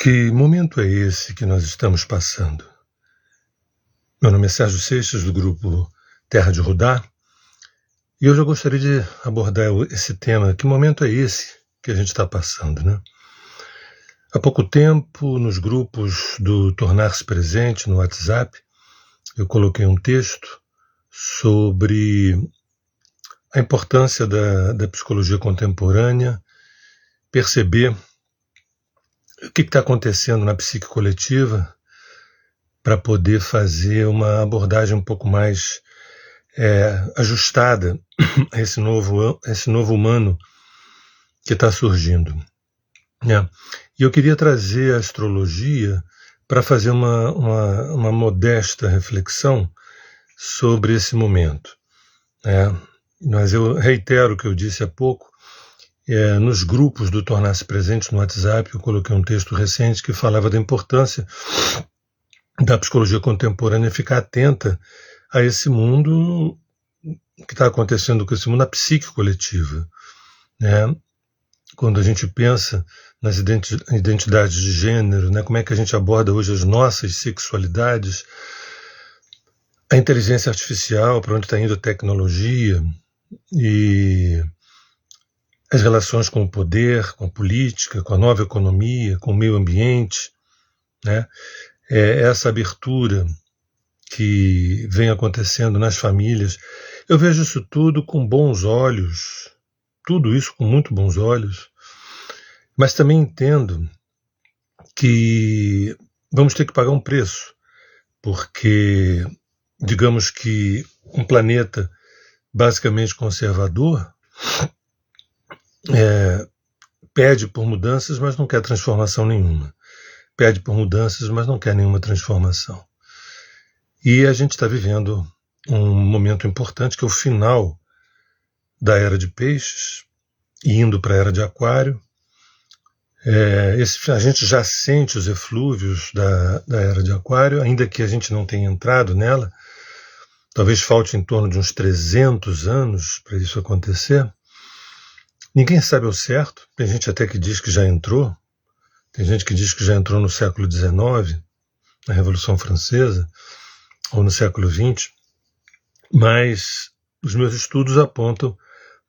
Que momento é esse que nós estamos passando? Meu nome é Sérgio Seixas, do grupo Terra de Rudá, e hoje eu gostaria de abordar esse tema. Que momento é esse que a gente está passando, né? Há pouco tempo, nos grupos do Tornar-se Presente, no WhatsApp, eu coloquei um texto sobre a importância da psicologia contemporânea, perceber o que está acontecendo na psique coletiva para poder fazer uma abordagem um pouco mais ajustada a esse novo humano que está surgindo, né? E eu queria trazer a astrologia para fazer uma modesta reflexão sobre esse momento, né? Mas eu reitero o que eu disse há pouco. Nos grupos do Tornar-se Presente no WhatsApp, eu coloquei um texto recente que falava da importância da psicologia contemporânea ficar atenta a esse mundo que está acontecendo com esse mundo, a psique coletiva, né? Quando a gente pensa nas identidades de gênero, né? Como é que a gente aborda hoje as nossas sexualidades, a inteligência artificial, para onde está indo a tecnologia, e as relações com o poder, com a política, com a nova economia, com o meio ambiente, né? Essa abertura que vem acontecendo nas famílias. Eu vejo isso tudo com bons olhos, tudo isso com muito bons olhos, mas também entendo que vamos ter que pagar um preço, porque, digamos que um planeta basicamente conservador pede por mudanças, mas não quer transformação nenhuma. Pede por mudanças, mas não quer nenhuma transformação. E a gente está vivendo um momento importante, que é o final da Era de Peixes, indo para a Era de Aquário. A gente já sente os eflúvios da Era de Aquário, ainda que a gente não tenha entrado nela. Talvez falte em torno de uns 300 anos para isso acontecer. Ninguém sabe ao certo. Tem gente até que diz que já entrou. Tem gente que diz que já entrou no século XIX, na Revolução Francesa, ou no século XX. Mas os meus estudos apontam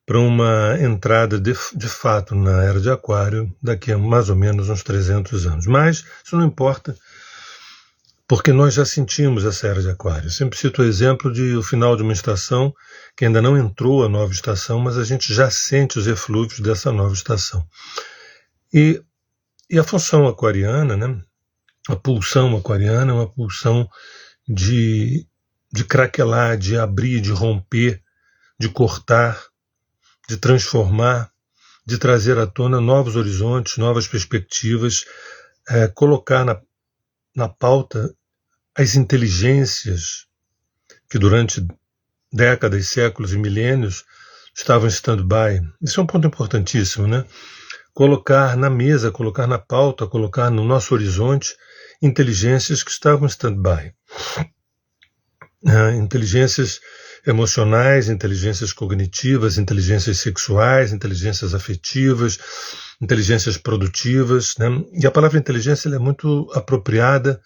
para uma entrada de fato na Era de Aquário daqui a mais ou menos uns 300 anos. Mas isso não importa, porque nós já sentimos essa Era de Aquário. Eu sempre cito o exemplo de o final de uma estação, que ainda não entrou a nova estação, mas a gente já sente os eflúvios dessa nova estação. E a função aquariana, né? A pulsão aquariana é uma pulsão de craquelar, de abrir, de romper, de cortar, de transformar, de trazer à tona novos horizontes, novas perspectivas, colocar na pauta as inteligências que durante décadas, séculos e milênios estavam em stand-by. Isso é um ponto importantíssimo, né? Colocar na mesa, colocar na pauta, colocar no nosso horizonte inteligências que estavam em stand-by. Inteligências emocionais, inteligências cognitivas, inteligências sexuais, inteligências afetivas, inteligências produtivas, né? E a palavra inteligência ela é muito apropriada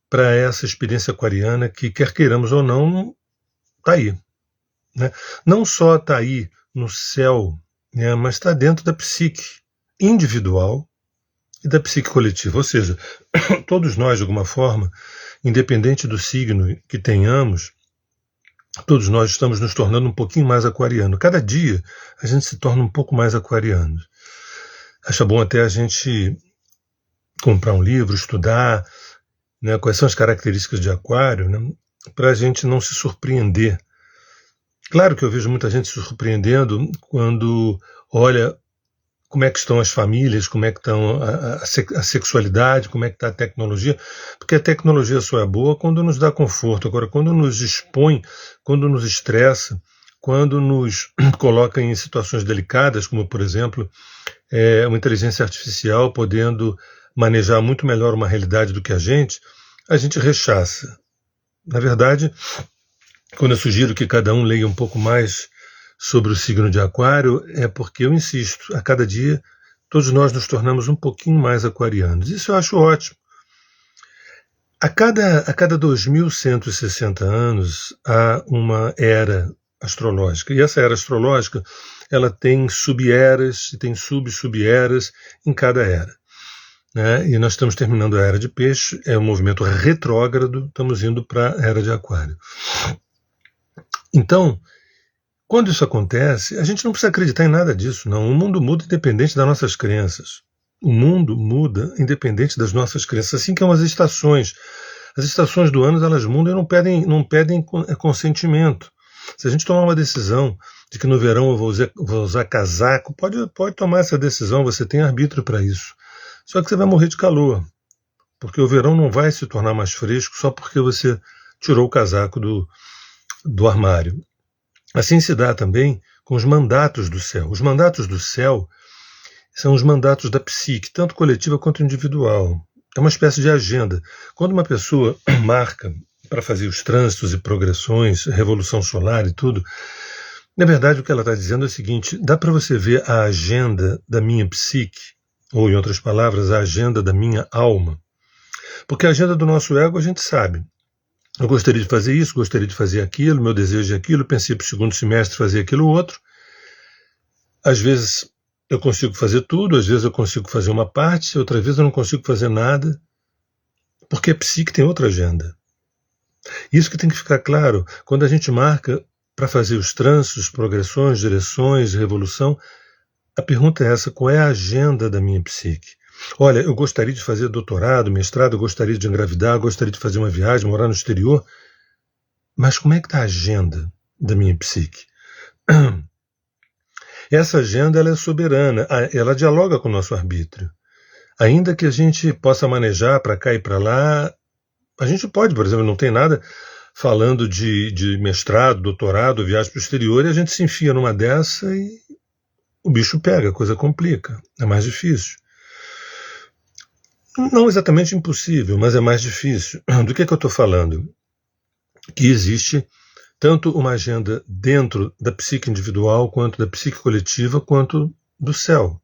para essa experiência aquariana que, quer queiramos ou não, está aí, né? Não só está aí no céu, né, mas está dentro da psique individual e da psique coletiva. Ou seja, todos nós, de alguma forma, independente do signo que tenhamos, todos nós estamos nos tornando um pouquinho mais aquariano. Cada dia a gente se torna um pouco mais aquariano. Acho bom até a gente comprar um livro, estudar, né, quais são as características de aquário, né, para a gente não se surpreender. Claro que eu vejo muita gente se surpreendendo quando olha como é que estão as famílias, como é que estão a sexualidade, como é que está a tecnologia, porque a tecnologia só é boa quando nos dá conforto. Agora, quando nos expõe, quando nos estressa, quando nos coloca em situações delicadas, como, por exemplo, uma inteligência artificial podendo manejar muito melhor uma realidade do que a gente rechaça. Na verdade, quando eu sugiro que cada um leia um pouco mais sobre o signo de Aquário, é porque eu insisto, a cada dia todos nós nos tornamos um pouquinho mais aquarianos. Isso eu acho ótimo. A cada 2160 anos há uma era astrológica. E essa era astrológica, ela tem sub-eras e tem sub-sub-eras em cada era. Né? E nós estamos terminando a era de peixe, é um movimento retrógrado, estamos indo para a era de aquário. Então, quando isso acontece, a gente não precisa acreditar em nada disso, não. O mundo muda independente das nossas crenças. O mundo muda independente das nossas crenças, assim como as estações. As estações do ano, elas mudam e não pedem consentimento. Se a gente tomar uma decisão de que no verão eu vou usar casaco, pode tomar essa decisão, você tem arbítrio para isso. Só que você vai morrer de calor, porque o verão não vai se tornar mais fresco só porque você tirou o casaco do armário. Assim se dá também com os mandatos do céu. Os mandatos do céu são os mandatos da psique, tanto coletiva quanto individual. É uma espécie de agenda. Quando uma pessoa marca para fazer os trânsitos e progressões, revolução solar e tudo, na verdade o que ela está dizendo é o seguinte: dá para você ver a agenda da minha psique, ou em outras palavras, a agenda da minha alma. Porque a agenda do nosso ego a gente sabe. Eu gostaria de fazer isso, gostaria de fazer aquilo, meu desejo é aquilo, pensei para o segundo semestre fazer aquilo outro. Às vezes eu consigo fazer tudo, às vezes eu consigo fazer uma parte, outras vezes eu não consigo fazer nada, porque a psique tem outra agenda. Isso que tem que ficar claro, quando a gente marca para fazer os trânsitos, progressões, direções, revolução, a pergunta é essa: qual é a agenda da minha psique? Olha, eu gostaria de fazer doutorado, mestrado, eu gostaria de engravidar, eu gostaria de fazer uma viagem, morar no exterior, mas como é que está a agenda da minha psique? Essa agenda ela é soberana, ela dialoga com o nosso arbítrio. Ainda que a gente possa manejar para cá e para lá, a gente pode, por exemplo, não tem nada falando de mestrado, doutorado, viagem para o exterior, e a gente se enfia numa dessa e o bicho pega, a coisa complica, é mais difícil. Não exatamente impossível, mas é mais difícil. Do que eu estou falando? Que existe tanto uma agenda dentro da psique individual, quanto da psique coletiva, quanto do céu,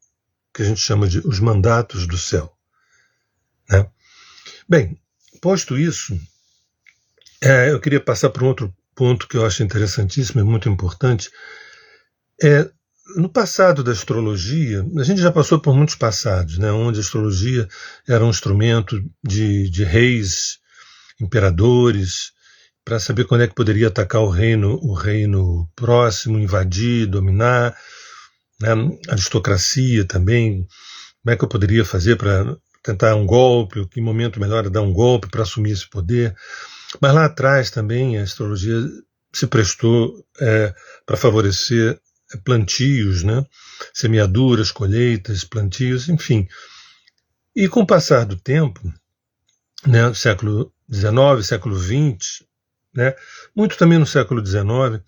que a gente chama de os mandatos do céu. Né? Bem, posto isso, eu queria passar por um outro ponto que eu acho interessantíssimo e muito importante. No passado da astrologia, a gente já passou por muitos passados, né, onde a astrologia era um instrumento de reis, imperadores, para saber quando é que poderia atacar o reino próximo, invadir, dominar, né, aristocracia também, como é que eu poderia fazer para tentar um golpe, que momento melhor é dar um golpe para assumir esse poder. Mas lá atrás também a astrologia se prestou para favorecer plantios, né? Semeaduras, colheitas, plantios, enfim. E com o passar do tempo, né, século XIX, século XX, né, muito também no século XIX,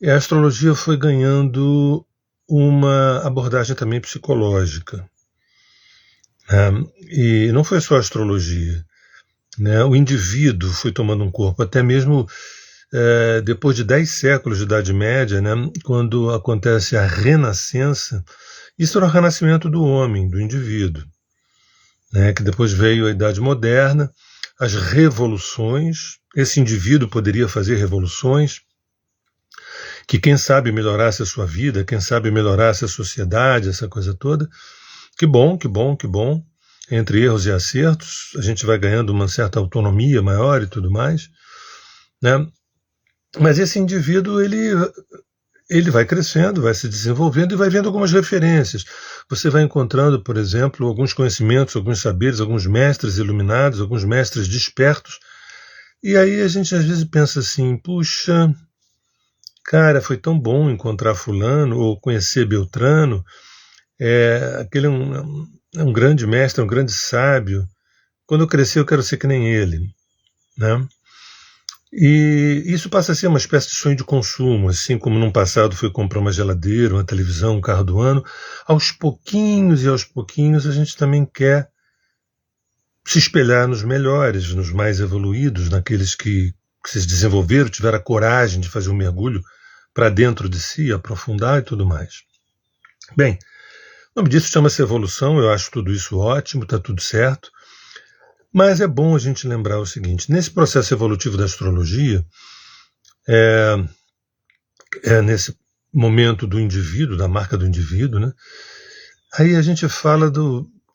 a astrologia foi ganhando uma abordagem também psicológica. E não foi só a astrologia. Né, o indivíduo foi tomando um corpo, até mesmo depois de 10 séculos de Idade Média, né, quando acontece a renascença, isso era o renascimento do homem, do indivíduo, né, que depois veio a Idade Moderna, as revoluções, esse indivíduo poderia fazer revoluções, que quem sabe melhorasse a sua vida, quem sabe melhorasse a sociedade, essa coisa toda. Que bom, que bom, que bom. Entre erros e acertos, a gente vai ganhando uma certa autonomia maior e tudo mais, né? Mas esse indivíduo, ele vai crescendo, vai se desenvolvendo e vai vendo algumas referências. Você vai encontrando, por exemplo, alguns conhecimentos, alguns saberes, alguns mestres iluminados, alguns mestres despertos. E aí a gente às vezes pensa assim, puxa, cara, foi tão bom encontrar fulano ou conhecer Beltrano, aquele é um grande mestre, é um grande sábio. Quando eu crescer eu quero ser que nem ele, né? E isso passa a ser uma espécie de sonho de consumo, assim como num passado foi comprar uma geladeira, uma televisão, um carro do ano. Aos pouquinhos e aos pouquinhos a gente também quer se espelhar nos melhores, nos mais evoluídos, naqueles que se desenvolveram, tiveram a coragem de fazer um mergulho para dentro de si, aprofundar e tudo mais. Bem, O nome disso chama-se evolução, eu acho tudo isso ótimo, está tudo certo, mas é bom a gente lembrar o seguinte: nesse processo evolutivo da astrologia, nesse momento do indivíduo, da marca do indivíduo, né, aí a gente fala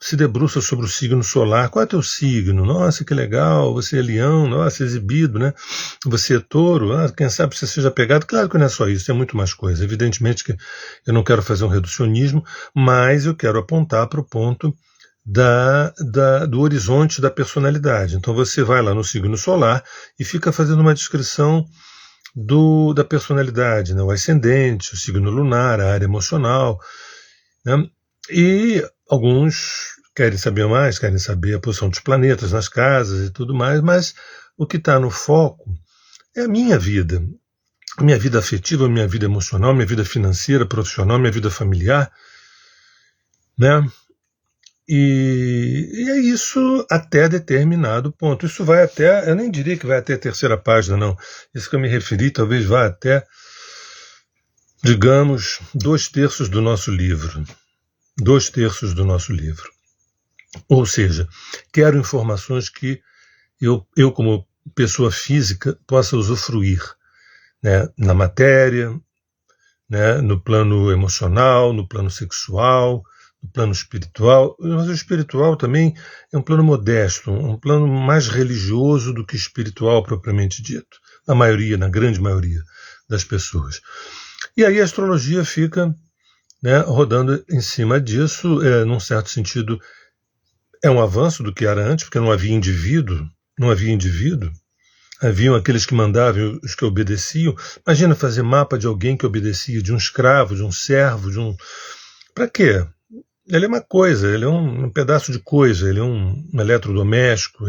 se debruça sobre o signo solar. Qual é o teu signo? Nossa, que legal, você é leão, nossa, exibido, né? Você é touro, quem sabe você seja pegado. Claro que não é só isso, é muito mais coisa. Evidentemente que eu não quero fazer um reducionismo, mas eu quero apontar para o ponto do horizonte da personalidade. Então você vai lá no signo solar e fica fazendo uma descrição da personalidade, né? O ascendente, o signo lunar, a área emocional, né? E alguns querem saber mais, querem saber a posição dos planetas nas casas e tudo mais, mas o que está no foco é a minha vida afetiva, a minha vida emocional, minha vida financeira, profissional, minha vida familiar, né? E é isso até determinado ponto. Isso vai até, eu nem diria que vai até a terceira página, não. Isso que eu me referi talvez vá até, digamos, 2/3 do nosso livro. 2/3 do nosso livro. Ou seja, quero informações que eu como pessoa física, possa usufruir, né, na matéria, né, no plano emocional, no plano sexual, no plano espiritual. Mas o espiritual também é um plano modesto, um plano mais religioso do que espiritual propriamente dito, na grande maioria das pessoas. E aí a astrologia fica, né, rodando em cima disso, num certo sentido, é um avanço do que era antes, porque não havia indivíduo, haviam aqueles que mandavam e os que obedeciam. Imagina fazer mapa de alguém que obedecia, de um escravo, de um servo, Para quê? Ele é uma coisa, ele é um pedaço de coisa, ele é um eletrodoméstico,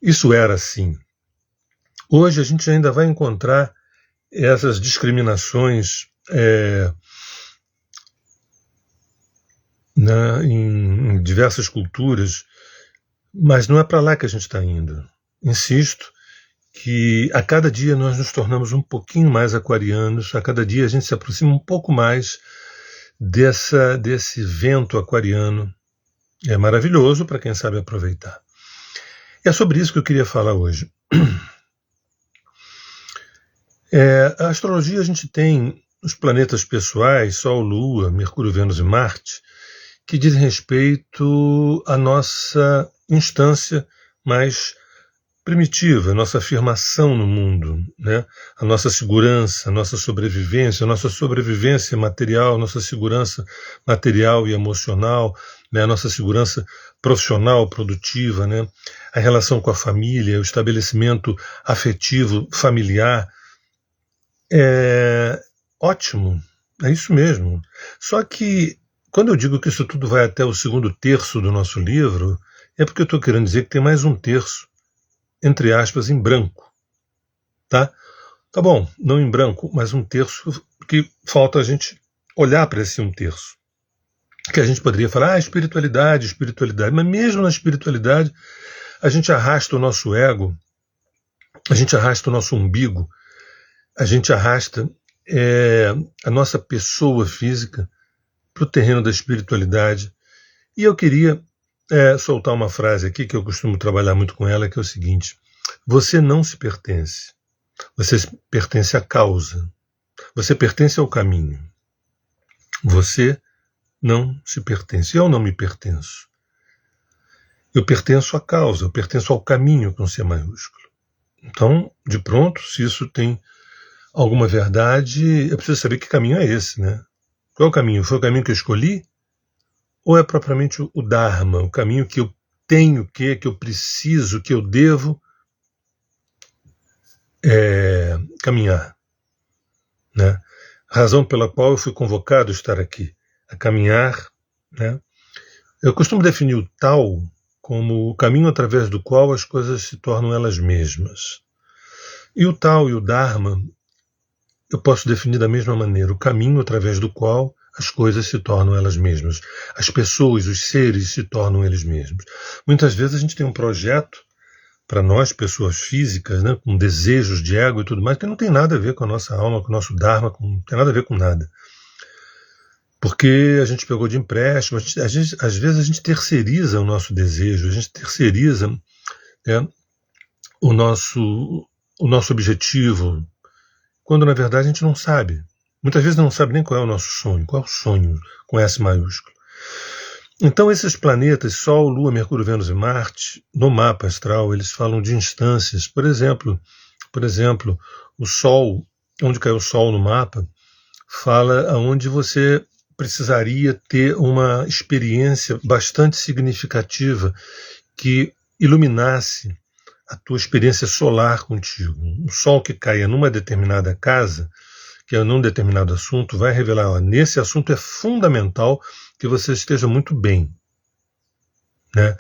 Isso era assim. Hoje a gente ainda vai encontrar essas discriminações em diversas culturas, mas não é para lá que a gente está indo. Insisto que a cada dia nós nos tornamos um pouquinho mais aquarianos, a cada dia a gente se aproxima um pouco mais desse vento aquariano. É maravilhoso para quem sabe aproveitar. E é sobre isso que eu queria falar hoje. A astrologia, a gente tem os planetas pessoais, Sol, Lua, Mercúrio, Vênus e Marte, que dizem respeito à nossa instância mais primitiva, a nossa afirmação no mundo, né? A nossa segurança, a nossa sobrevivência material, a nossa segurança material e emocional, né? A nossa segurança profissional, produtiva, né? A relação com a família, o estabelecimento afetivo, familiar. É ótimo, é isso mesmo. Só que quando eu digo que isso tudo vai até o 2/3 do nosso livro, é porque eu estou querendo dizer que tem mais 1/3, entre aspas, em branco. Tá bom, não em branco, mas 1/3 que falta a gente olhar para esse 1/3. Que a gente poderia falar, espiritualidade, mas mesmo na espiritualidade, a gente arrasta o nosso ego, a gente arrasta o nosso umbigo, a gente arrasta a nossa pessoa física para o terreno da espiritualidade. E eu queria soltar uma frase aqui, que eu costumo trabalhar muito com ela, que é o seguinte: você não se pertence, você pertence à causa, você pertence ao caminho. Você não se pertence, eu não me pertenço. Eu pertenço à causa, eu pertenço ao caminho com C maiúsculo. Então, de pronto, se isso tem alguma verdade, eu preciso saber que caminho é esse, né? Qual é o caminho? Foi o caminho que eu escolhi? Ou é propriamente o Dharma, o caminho que eu tenho que eu preciso, que eu devo caminhar, né? A razão pela qual eu fui convocado a estar aqui, a caminhar, né? Eu costumo definir o Tao como o caminho através do qual as coisas se tornam elas mesmas. E o Tao e o Dharma eu posso definir da mesma maneira, o caminho através do qual as coisas se tornam elas mesmas. As pessoas, os seres se tornam eles mesmos. Muitas vezes a gente tem um projeto para nós, pessoas físicas, né, com desejos de ego e tudo mais, que não tem nada a ver com a nossa alma, com o nosso Dharma, não tem nada a ver com nada. porque a gente pegou de empréstimo, às vezes a gente terceiriza o nosso desejo, a gente terceiriza, né, o nosso objetivo, quando na verdade a gente não sabe. Muitas vezes não sabe nem qual é o nosso sonho, qual é o sonho com S maiúsculo. Então esses planetas, Sol, Lua, Mercúrio, Vênus e Marte, no mapa astral, eles falam de instâncias. Por exemplo, o Sol, onde caiu o Sol no mapa, fala aonde você precisaria ter uma experiência bastante significativa que iluminasse a tua experiência solar contigo. Um Sol que caia numa determinada casa, que é num determinado assunto, vai revelar, ó, nesse assunto é fundamental que você esteja muito bem, né?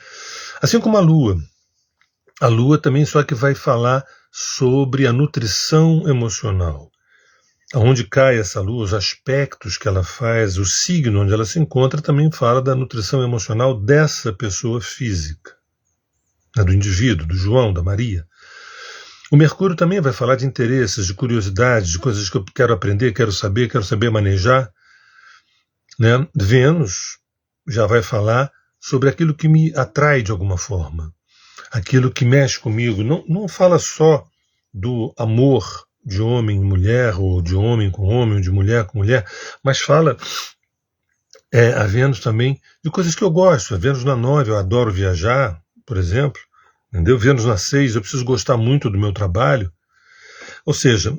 Assim como a Lua também só que vai falar sobre a nutrição emocional. Aonde cai essa Lua, os aspectos que ela faz, o signo onde ela se encontra, também fala da nutrição emocional dessa pessoa física, né, do indivíduo, do João, da Maria. O Mercúrio também vai falar de interesses, de curiosidades, de coisas que eu quero aprender, quero saber manejar, né? Vênus já vai falar sobre aquilo que me atrai de alguma forma, aquilo que mexe comigo. Não fala só do amor de homem e mulher, ou de homem com homem, ou de mulher com mulher, mas fala a Vênus também de coisas que eu gosto. A Vênus na 9, eu adoro viajar, por exemplo. Entendeu? Vênus na 6, eu preciso gostar muito do meu trabalho. Ou seja,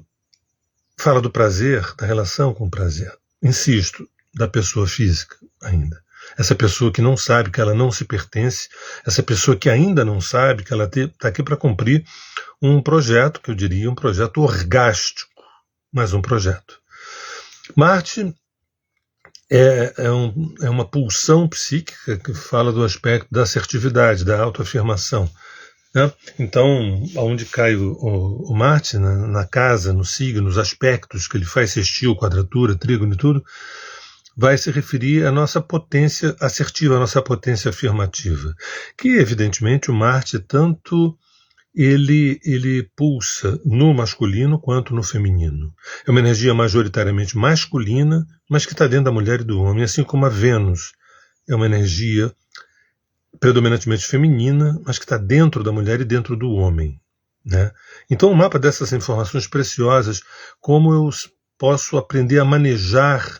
fala do prazer, da relação com o prazer. Insisto, da pessoa física ainda. Essa pessoa que não sabe que ela não se pertence, essa pessoa que ainda não sabe que ela está aqui para cumprir um projeto, que eu diria um projeto orgástico, mas um projeto. Marte é uma pulsão psíquica que fala do aspecto da assertividade, da autoafirmação. Né? Então, aonde cai o Marte, na casa, no signo, nos aspectos que ele faz, sextil, quadratura, trígono e tudo, vai se referir à nossa potência assertiva, à nossa potência afirmativa, que evidentemente o Marte tanto ele pulsa no masculino quanto no feminino. É uma energia majoritariamente masculina, mas que está dentro da mulher e do homem, assim como a Vênus é uma energia predominantemente feminina, mas que está dentro da mulher e dentro do homem, né? Então, um mapa dessas informações preciosas, como eu posso aprender a manejar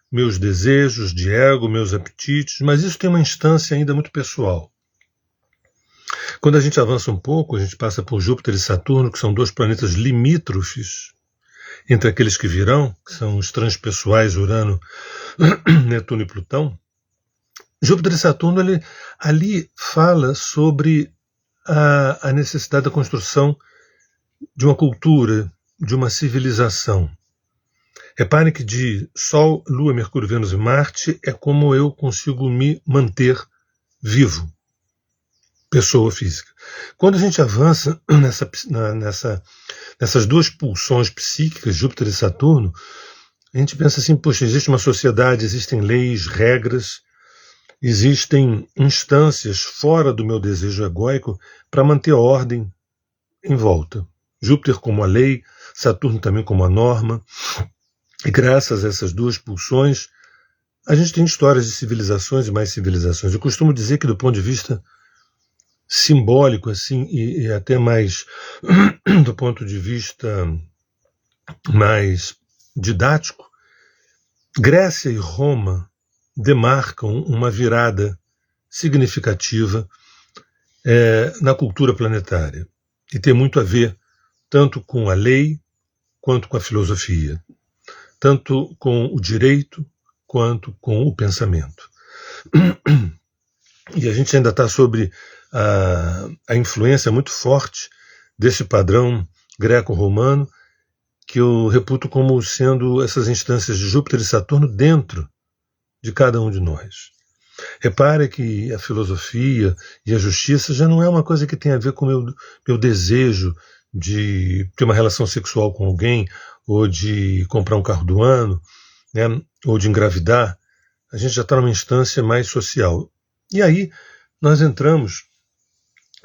meus desejos de ego, meus apetites, mas isso tem uma instância ainda muito pessoal. Quando a gente avança um pouco, a gente passa por Júpiter e Saturno, que são dois planetas limítrofes entre aqueles que virão, que são os transpessoais Urano, Netuno e Plutão. Júpiter e Saturno ali fala sobre a necessidade da construção de uma cultura, de uma civilização. Reparem que de Sol, Lua, Mercúrio, Vênus e Marte é como eu consigo me manter vivo, pessoa física. Quando a gente avança nessas duas pulsões psíquicas, Júpiter e Saturno, a gente pensa assim, poxa, existe uma sociedade, existem leis, regras, existem instâncias fora do meu desejo egóico para manter a ordem em volta. Júpiter como a lei, Saturno também como a norma. E graças a essas duas pulsões, a gente tem histórias de civilizações e mais civilizações. Eu costumo dizer que do ponto de vista simbólico, assim, e até mais do ponto de vista mais didático, Grécia e Roma demarcam uma virada significativa na cultura planetária. E tem muito a ver tanto com a lei quanto com a filosofia, tanto com o direito quanto com o pensamento. E a gente ainda está sobre a influência muito forte desse padrão greco-romano, que eu reputo como sendo essas instâncias de Júpiter e Saturno dentro de cada um de nós. Repare que a filosofia e a justiça já não é uma coisa que tem a ver com o meu desejo de ter uma relação sexual com alguém, ou de comprar um carro do ano, né, ou de engravidar. A gente já está numa instância mais social. E aí nós entramos,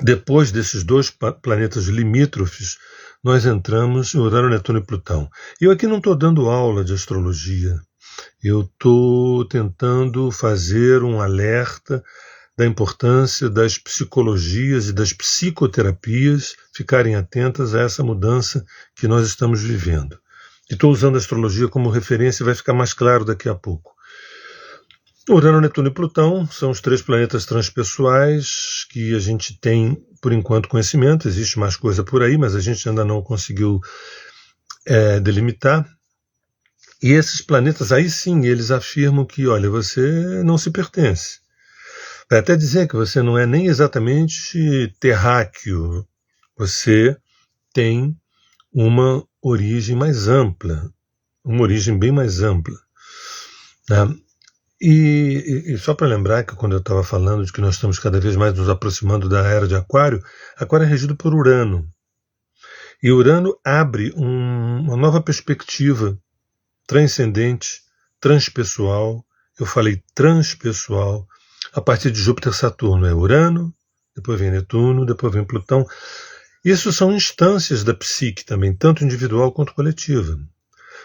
depois desses dois planetas limítrofes, nós entramos em Urano, Netuno e Plutão. Eu aqui não estou dando aula de astrologia, eu estou tentando fazer um alerta da importância das psicologias e das psicoterapias ficarem atentas a essa mudança que nós estamos vivendo. E estou usando a astrologia como referência e vai ficar mais claro daqui a pouco. Urano, Netuno e Plutão são os 3 planetas transpessoais que a gente tem, por enquanto, conhecimento. Existe mais coisa por aí, mas a gente ainda não conseguiu delimitar. E esses planetas, aí sim, eles afirmam que, olha, você não se pertence. Vai até dizer que você não é nem exatamente terráqueo, você tem uma origem mais ampla, uma origem bem mais ampla, né? E só para lembrar que quando eu estava falando de que nós estamos cada vez mais nos aproximando da era de Aquário, Aquário é regido por Urano. E Urano abre uma nova perspectiva transcendente, transpessoal. Eu falei transpessoal a partir de Júpiter e Saturno. É Urano, depois vem Netuno, depois vem Plutão. Isso são instâncias da psique também, tanto individual quanto coletiva.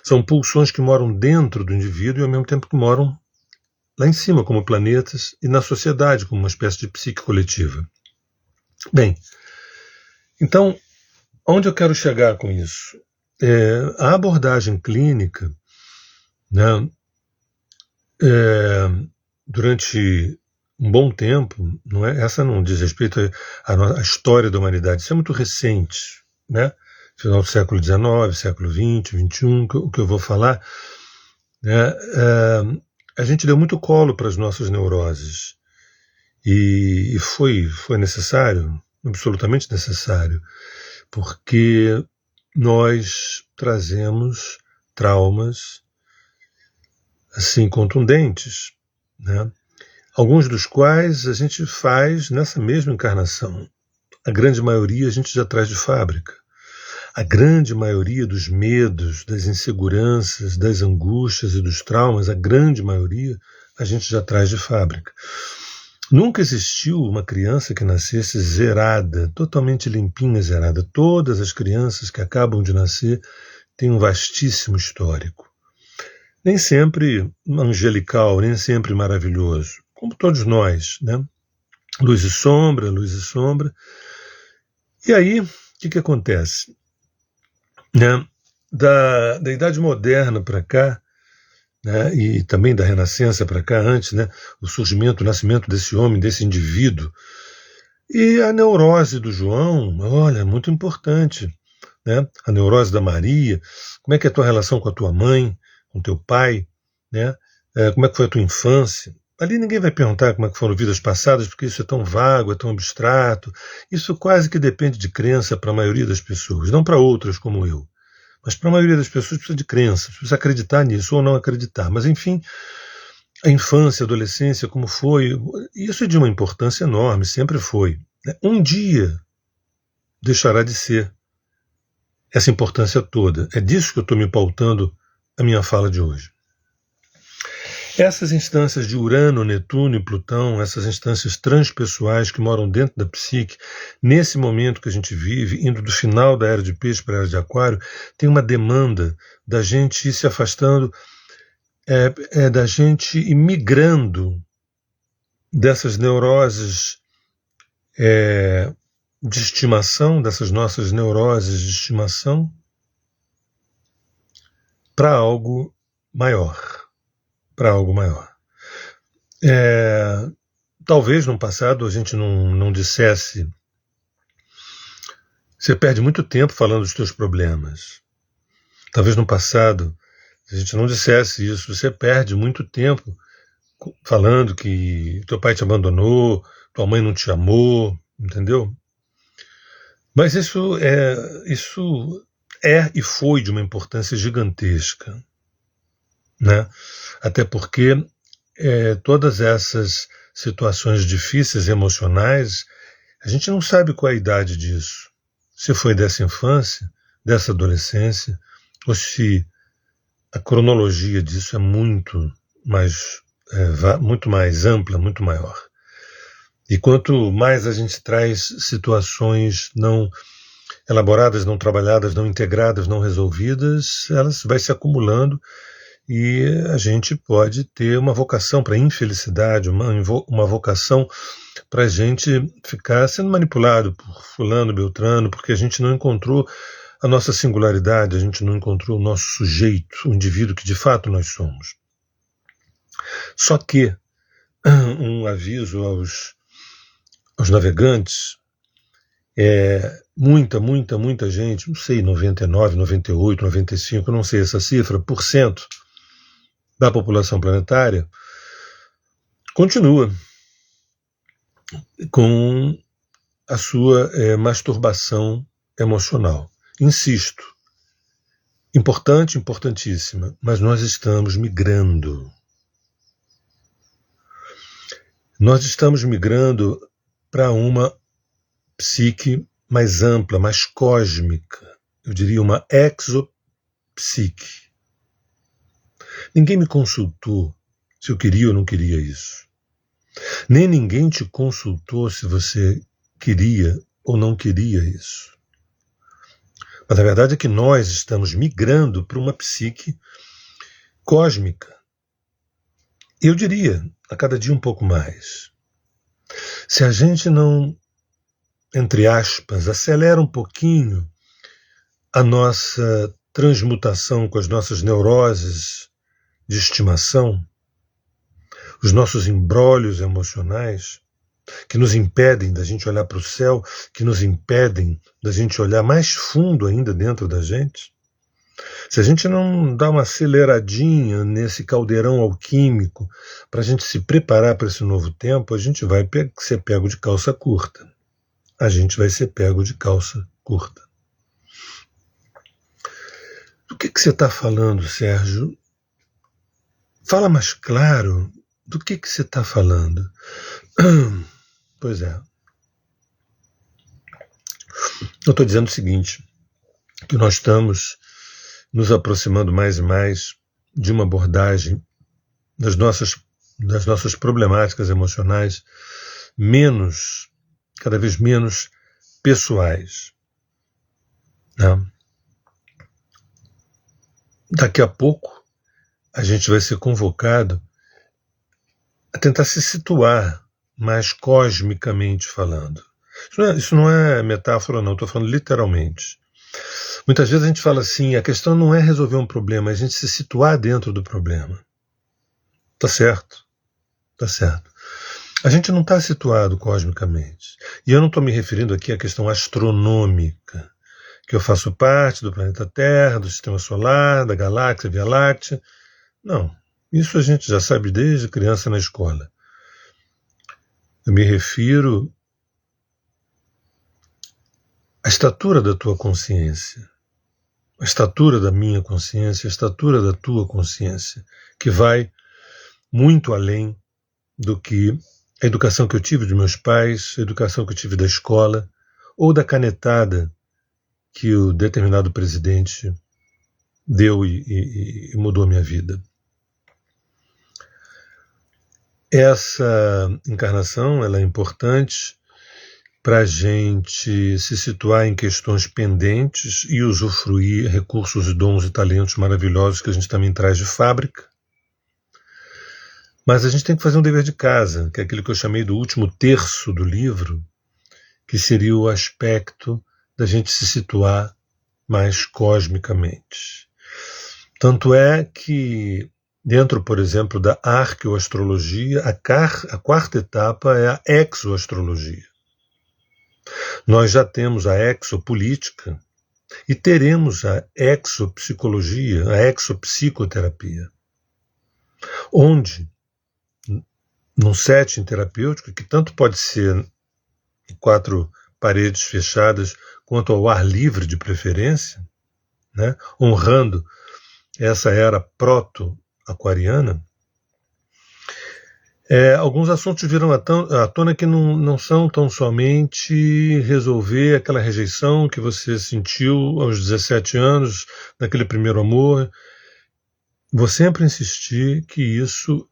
São pulsões que moram dentro do indivíduo e ao mesmo tempo que moram lá em cima, como planetas, e na sociedade, como uma espécie de psique coletiva. Bem, então, onde eu quero chegar com isso? A abordagem clínica, né, durante um bom tempo, não é? Essa não diz respeito à história da humanidade, isso é muito recente, né? Final do século XIX, século XX, XXI, o que eu vou falar, né? A gente deu muito colo para as nossas neuroses e foi necessário, absolutamente necessário, porque nós trazemos traumas assim contundentes, né? Alguns dos quais a gente faz nessa mesma encarnação. A grande maioria a gente já traz de fábrica. A grande maioria dos medos, das inseguranças, das angústias e dos traumas, a grande maioria a gente já traz de fábrica. Nunca existiu uma criança que nascesse zerada, totalmente limpinha, zerada. Todas as crianças que acabam de nascer têm um vastíssimo histórico. Nem sempre angelical, nem sempre maravilhoso, como todos nós, né? Luz e sombra, luz e sombra. E aí, o que acontece? Né? Da Idade Moderna para cá, né, e também da Renascença para cá, antes, né, o surgimento, o nascimento desse homem, desse indivíduo, e a neurose do João, olha, muito importante, né? A neurose da Maria, como é que é a tua relação com a tua mãe, com teu pai, né? Como é que foi a tua infância? Ali ninguém vai perguntar como é que foram vidas passadas, porque isso é tão vago, é tão abstrato. Isso quase que depende de crença para a maioria das pessoas, não para outras como eu. Mas para a maioria das pessoas precisa de crença, precisa acreditar nisso ou não acreditar. Mas enfim, a infância, a adolescência, como foi, isso é de uma importância enorme, sempre foi. Um dia deixará de ser essa importância toda. É disso que eu estou me pautando a minha fala de hoje. Essas instâncias de Urano, Netuno e Plutão, essas instâncias transpessoais que moram dentro da psique, nesse momento que a gente vive, indo do final da era de Peixe para a era de Aquário, tem uma demanda da gente ir se afastando, da gente ir migrando dessas neuroses de estimação, dessas nossas neuroses de estimação, para algo maior. Para algo maior. Talvez no passado a gente não dissesse, você perde muito tempo falando dos teus problemas. Talvez no passado a gente não dissesse isso, você perde muito tempo falando que teu pai te abandonou, tua mãe não te amou, entendeu? Mas isso é e foi de uma importância gigantesca, né? Até porque todas essas situações difíceis emocionais, a gente não sabe qual é a idade disso. Se foi dessa infância, dessa adolescência, ou se a cronologia disso é muito mais ampla, muito maior. E quanto mais a gente traz situações não elaboradas, não trabalhadas, não integradas, não resolvidas, elas vai se acumulando e a gente pode ter uma vocação para a infelicidade, uma vocação para a gente ficar sendo manipulado por fulano, beltrano, porque a gente não encontrou a nossa singularidade, a gente não encontrou o nosso sujeito, o indivíduo que de fato nós somos. Só que, um aviso aos navegantes, muita gente, não sei, 99, 98, 95, não sei essa cifra, por cento da população planetária continua com a sua masturbação emocional. Insisto, importante, importantíssima, mas nós estamos migrando. Nós estamos migrando para uma psique mais ampla, mais cósmica. Eu diria uma exopsique. Ninguém me consultou se eu queria ou não queria isso. Nem ninguém te consultou se você queria ou não queria isso. Mas a verdade é que nós estamos migrando para uma psique cósmica. Eu diria, a cada dia um pouco mais. Se a gente não, entre aspas, acelera um pouquinho a nossa transmutação com as nossas neuroses de estimação, os nossos embrólios emocionais, que nos impedem da gente olhar para o céu, que nos impedem da gente olhar mais fundo ainda dentro da gente, se a gente não dá uma aceleradinha nesse caldeirão alquímico para a gente se preparar para esse novo tempo, a gente vai ser pego de calça curta. A gente vai ser pego de calça curta. Do que você está falando, Sérgio? Fala mais claro. Do que você está falando? Pois é. Eu estou dizendo o seguinte, que nós estamos nos aproximando mais e mais de uma abordagem das nossas problemáticas emocionais cada vez menos pessoais. Né? Daqui a pouco a gente vai ser convocado a tentar se situar mais cosmicamente falando. Isso não é metáfora, não, estou falando literalmente. Muitas vezes a gente fala assim, a questão não é resolver um problema, é a gente se situar dentro do problema. Tá certo? Tá certo. A gente não está situado cosmicamente. E eu não estou me referindo aqui à questão astronômica, que eu faço parte do planeta Terra, do Sistema Solar, da galáxia, Via Láctea. Não, isso a gente já sabe desde criança na escola. Eu me refiro à estatura da tua consciência, a estatura da minha consciência, a estatura da tua consciência, que vai muito além do que a educação que eu tive de meus pais, a educação que eu tive da escola, ou da canetada que o determinado presidente deu e mudou a minha vida. Essa encarnação ela é importante para a gente se situar em questões pendentes e usufruir recursos, dons e talentos maravilhosos que a gente também traz de fábrica. Mas a gente tem que fazer um dever de casa, que é aquilo que eu chamei do último terço do livro, que seria o aspecto da gente se situar mais cosmicamente. Tanto é que, dentro, por exemplo, da arqueoastrologia, a quarta etapa é a exoastrologia. Nós já temos a exopolítica e teremos a exopsicologia, a exopsicoterapia, onde, num setting terapêutico, que tanto pode ser em 4 paredes fechadas, quanto ao ar livre de preferência, né, honrando essa era proto-aquariana, alguns assuntos viram à tona que não são tão somente resolver aquela rejeição que você sentiu aos 17 anos, naquele primeiro amor. Vou sempre insistir que isso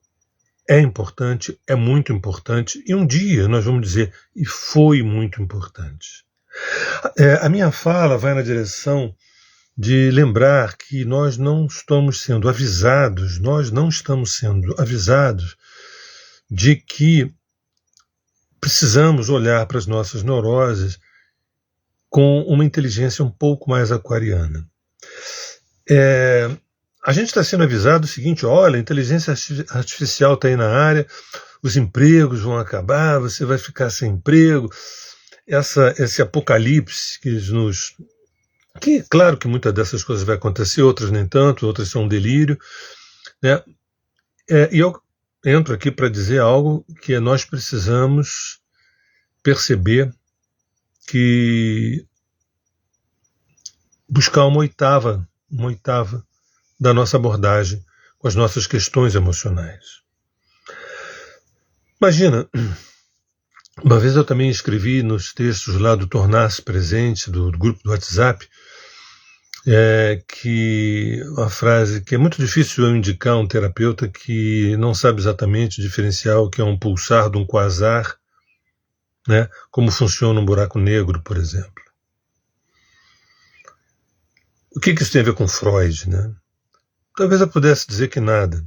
é importante, é muito importante, e um dia nós vamos dizer, e foi muito importante. A minha fala vai na direção de lembrar que nós não estamos sendo avisados de que precisamos olhar para as nossas neuroses com uma inteligência um pouco mais aquariana. A gente está sendo avisado o seguinte: olha, a inteligência artificial está aí na área, os empregos vão acabar, você vai ficar sem emprego. Esse apocalipse que claro que muitas dessas coisas vai acontecer, outras nem tanto, outras são um delírio, né? E eu entro aqui para dizer algo que nós precisamos perceber, que buscar uma oitava da nossa abordagem com as nossas questões emocionais. Imagina, uma vez eu também escrevi nos textos lá do Tornar-se Presente, do grupo do WhatsApp, que uma frase que é muito difícil eu indicar a um terapeuta que não sabe exatamente diferenciar o que é um pulsar de um quasar, né, como funciona um buraco negro, por exemplo. O que isso tem a ver com Freud, né? Talvez eu pudesse dizer que nada.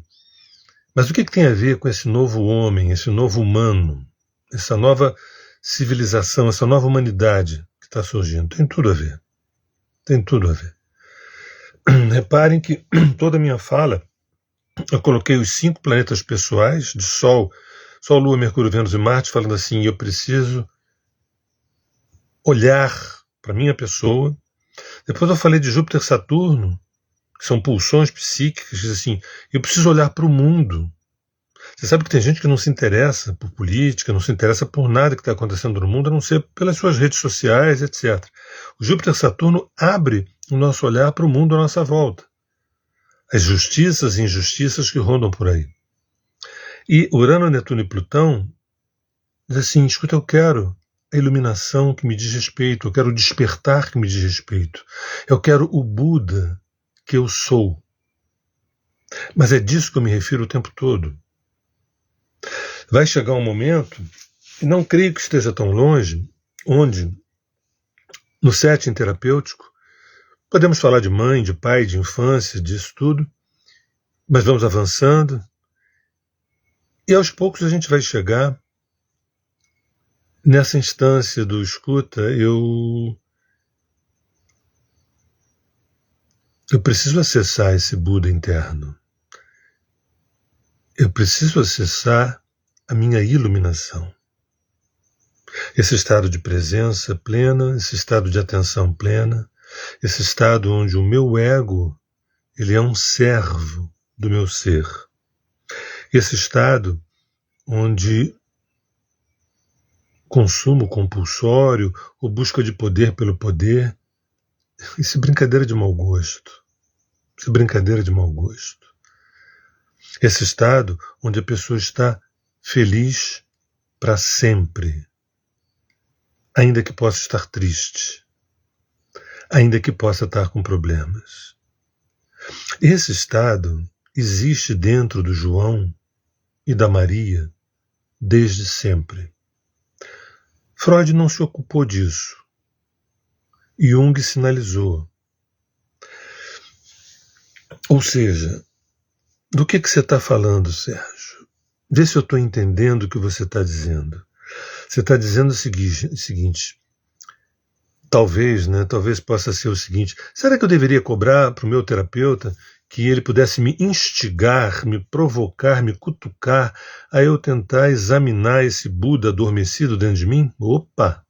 Mas o que tem a ver com esse novo homem, esse novo humano, essa nova civilização, essa nova humanidade que está surgindo? Tem tudo a ver. Tem tudo a ver. Reparem que toda a minha fala, eu coloquei os 5 planetas pessoais, de Sol, Lua, Mercúrio, Vênus e Marte, falando assim: eu preciso olhar para a minha pessoa. Depois eu falei de Júpiter e Saturno, que são pulsões psíquicas, diz assim: eu preciso olhar para o mundo. Você sabe que tem gente que não se interessa por política, não se interessa por nada que está acontecendo no mundo, a não ser pelas suas redes sociais, etc. O Júpiter e Saturno abre o nosso olhar para o mundo à nossa volta. As justiças e injustiças que rondam por aí. E Urano, Netuno e Plutão diz assim: escuta, eu quero a iluminação que me diz respeito, eu quero o despertar que me diz respeito, eu quero o Buda que eu sou. Mas é disso que eu me refiro o tempo todo. Vai chegar um momento, e não creio que esteja tão longe, onde, no setting terapêutico, podemos falar de mãe, de pai, de infância, disso tudo, mas vamos avançando, e aos poucos a gente vai chegar nessa instância do escuta, eu preciso acessar esse Buda interno. Eu preciso acessar a minha iluminação. Esse estado de presença plena, esse estado de atenção plena, esse estado onde o meu ego, ele é um servo do meu ser. Esse estado onde consumo compulsório ou busca de poder pelo poder, isso é brincadeira de mau gosto. Isso é brincadeira de mau gosto. Esse estado onde a pessoa está feliz para sempre, ainda que possa estar triste, ainda que possa estar com problemas. Esse estado existe dentro do João e da Maria desde sempre. Freud não se ocupou disso. Jung sinalizou. Ou seja, do que você está falando, Sérgio? Vê se eu estou entendendo o que você está dizendo. Você está dizendo o seguinte, talvez possa ser o seguinte: será que eu deveria cobrar para o meu terapeuta que ele pudesse me instigar, me provocar, me cutucar a eu tentar examinar esse Buda adormecido dentro de mim? Opa!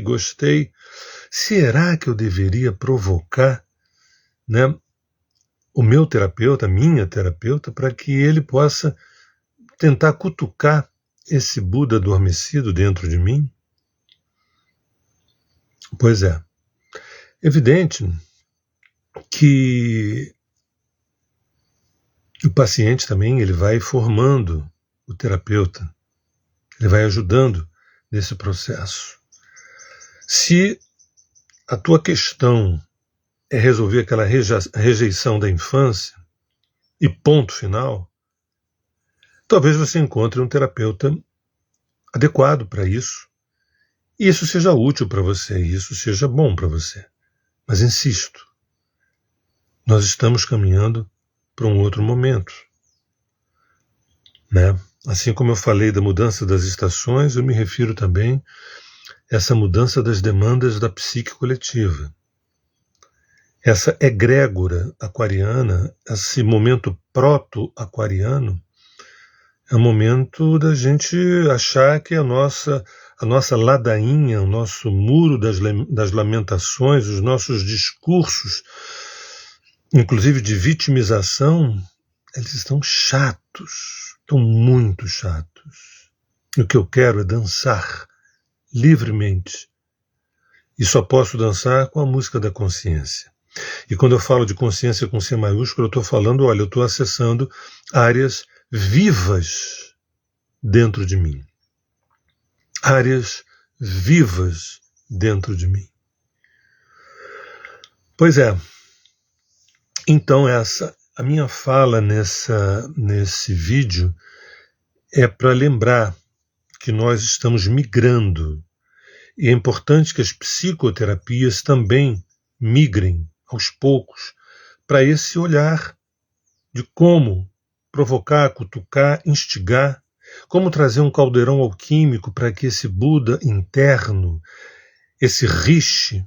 Gostei. Será que eu deveria provocar, né, o meu terapeuta, minha terapeuta, para que ele possa tentar cutucar esse Buda adormecido dentro de mim? Pois é. Evidente que o paciente também ele vai formando o terapeuta, ele vai ajudando nesse processo. Se a tua questão é resolver aquela rejeição da infância e ponto final, talvez você encontre um terapeuta adequado para isso E isso seja útil para você, e isso seja bom para você. Mas insisto, nós estamos caminhando para um outro momento, né? Assim como eu falei da mudança das estações, eu me refiro também a essa mudança das demandas da psique coletiva. Essa egrégora aquariana, esse momento proto-aquariano, é o momento da gente achar que a nossa ladainha, o nosso muro das lamentações, os nossos discursos, inclusive de vitimização, eles estão chatos, estão muito chatos. E o que eu quero é dançar livremente. E só posso dançar com a música da consciência. E quando eu falo de consciência com C maiúsculo, eu estou falando, olha, eu estou acessando áreas vivas dentro de mim. Áreas vivas dentro de mim. Pois é. Então a minha fala nesse vídeo é para lembrar que nós estamos migrando. E é importante que as psicoterapias também migrem aos poucos para esse olhar de como provocar, cutucar, instigar, como trazer um caldeirão alquímico para que esse Buda interno, esse Rishi,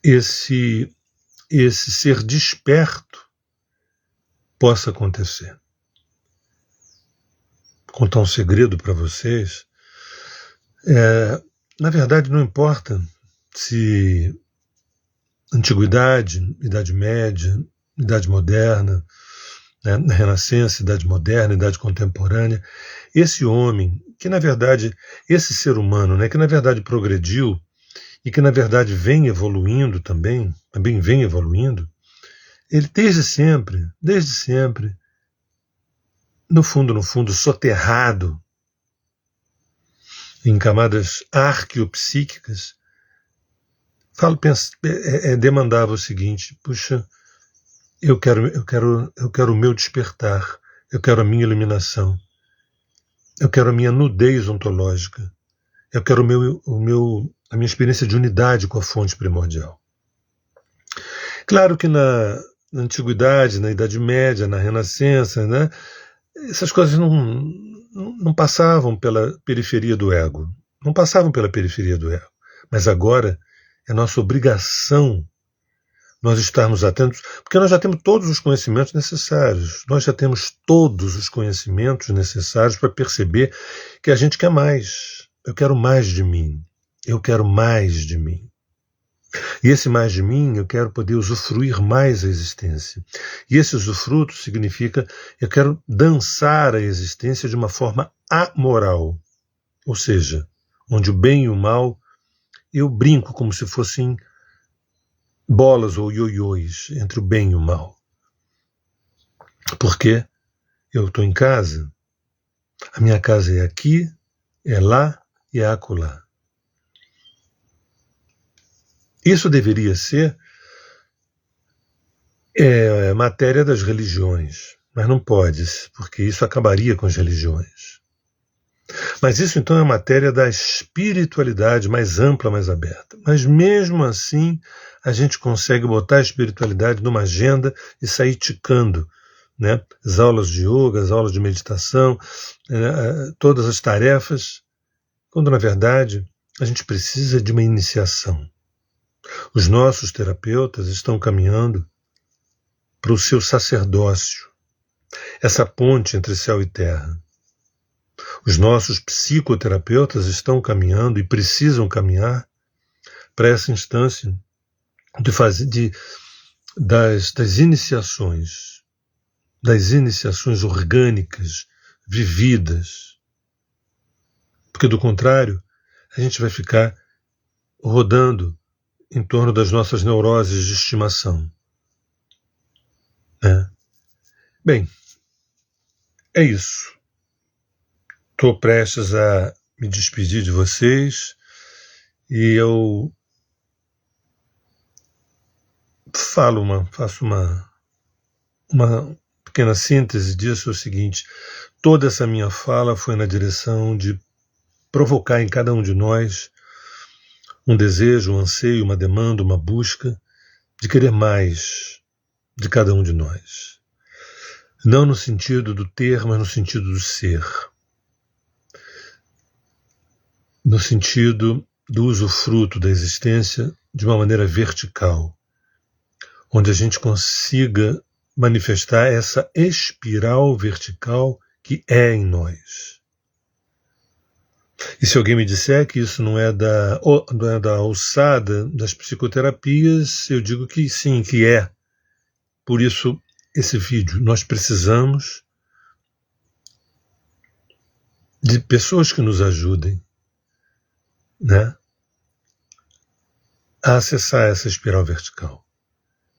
esse ser desperto possa acontecer. Vou contar um segredo para vocês. Na verdade, não importa se Antiguidade, Idade Média, Idade Moderna, né, Renascença, Idade Moderna, Idade Contemporânea, esse homem, que na verdade, esse ser humano, né, que na verdade progrediu e que na verdade vem evoluindo também vem evoluindo, ele desde sempre, no fundo, soterrado em camadas arqueopsíquicas, demandava o seguinte: puxa, eu quero o meu despertar, eu quero a minha iluminação, eu quero a minha nudez ontológica, eu quero a minha experiência de unidade com a fonte primordial. Claro que na Antiguidade, na Idade Média, na Renascença, né, essas coisas não passavam pela periferia do ego. Não passavam pela periferia do ego. Mas agora é nossa obrigação nós estarmos atentos, porque nós já temos todos os conhecimentos necessários. Nós já temos todos os conhecimentos necessários para perceber que a gente quer mais. Eu quero mais de mim. Eu quero mais de mim. E esse mais de mim, eu quero poder usufruir mais a existência. E esse usufruto significa eu quero dançar a existência de uma forma amoral. Ou seja, onde o bem e o mal, eu brinco como se fossem bolas ou ioiôs entre o bem e o mal. Porque eu estou em casa, a minha casa é aqui, é lá e é acolá. Isso deveria ser matéria das religiões, mas não pode, porque isso acabaria com as religiões. Mas isso então é matéria da espiritualidade mais ampla, mais aberta. Mas mesmo assim, a gente consegue botar a espiritualidade numa agenda e sair ticando, né? As aulas de yoga, as aulas de meditação, todas as tarefas, quando na verdade a gente precisa de uma iniciação. Os nossos terapeutas estão caminhando para o seu sacerdócio, essa ponte entre céu e terra. Os nossos psicoterapeutas estão caminhando e precisam caminhar para essa instância das iniciações orgânicas, vividas. Porque do contrário, a gente vai ficar rodando em torno das nossas neuroses de estimação. Bem, é isso. Estou prestes a me despedir de vocês e eu faço uma pequena síntese disso. É o seguinte: toda essa minha fala foi na direção de provocar em cada um de nós um desejo, um anseio, uma demanda, uma busca de querer mais de cada um de nós. Não no sentido do ter, mas no sentido do ser. No sentido do usufruto da existência de uma maneira vertical, onde a gente consiga manifestar essa espiral vertical que é em nós. E se alguém me disser que isso não é da alçada das psicoterapias, eu digo que sim, que é. Por isso, esse vídeo, nós precisamos de pessoas que nos ajudem, né, a acessar essa espiral vertical,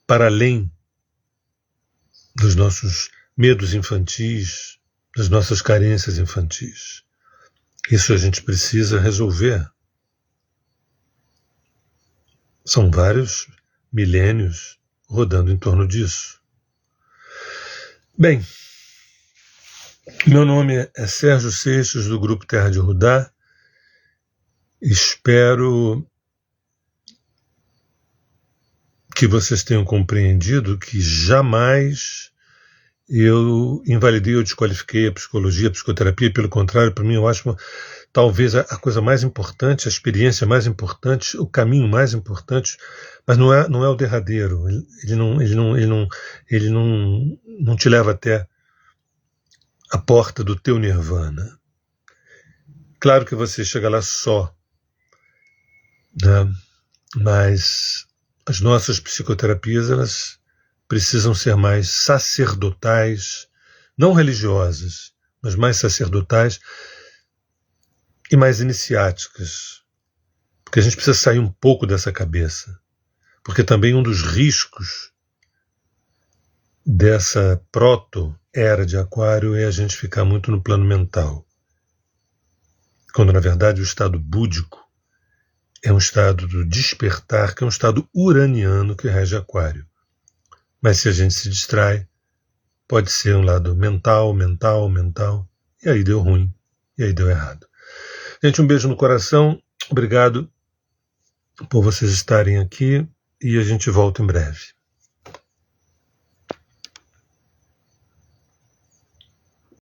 para além dos nossos medos infantis, das nossas carências infantis. Isso a gente precisa resolver. São vários milênios rodando em torno disso. Bem, meu nome é Sérgio Seixas, do Grupo Terra de Rudá. Espero que vocês tenham compreendido que jamais eu invalidei ou desqualifiquei a psicologia, a psicoterapia. Pelo contrário, para mim eu acho talvez a coisa mais importante, a experiência mais importante, o caminho mais importante, mas não é o derradeiro. Ele não te leva até a porta do teu nirvana. Claro que você chega lá só, né? Mas as nossas psicoterapias, elas precisam ser mais sacerdotais, não religiosas, mas mais sacerdotais e mais iniciáticas. Porque a gente precisa sair um pouco dessa cabeça. Porque também um dos riscos dessa proto-era de Aquário é a gente ficar muito no plano mental. Quando, na verdade, o estado búdico é um estado do despertar, que é um estado uraniano que rege Aquário. Mas se a gente se distrai, pode ser um lado mental, e aí deu ruim, e aí deu errado. Gente, um beijo no coração, obrigado por vocês estarem aqui, e a gente volta em breve.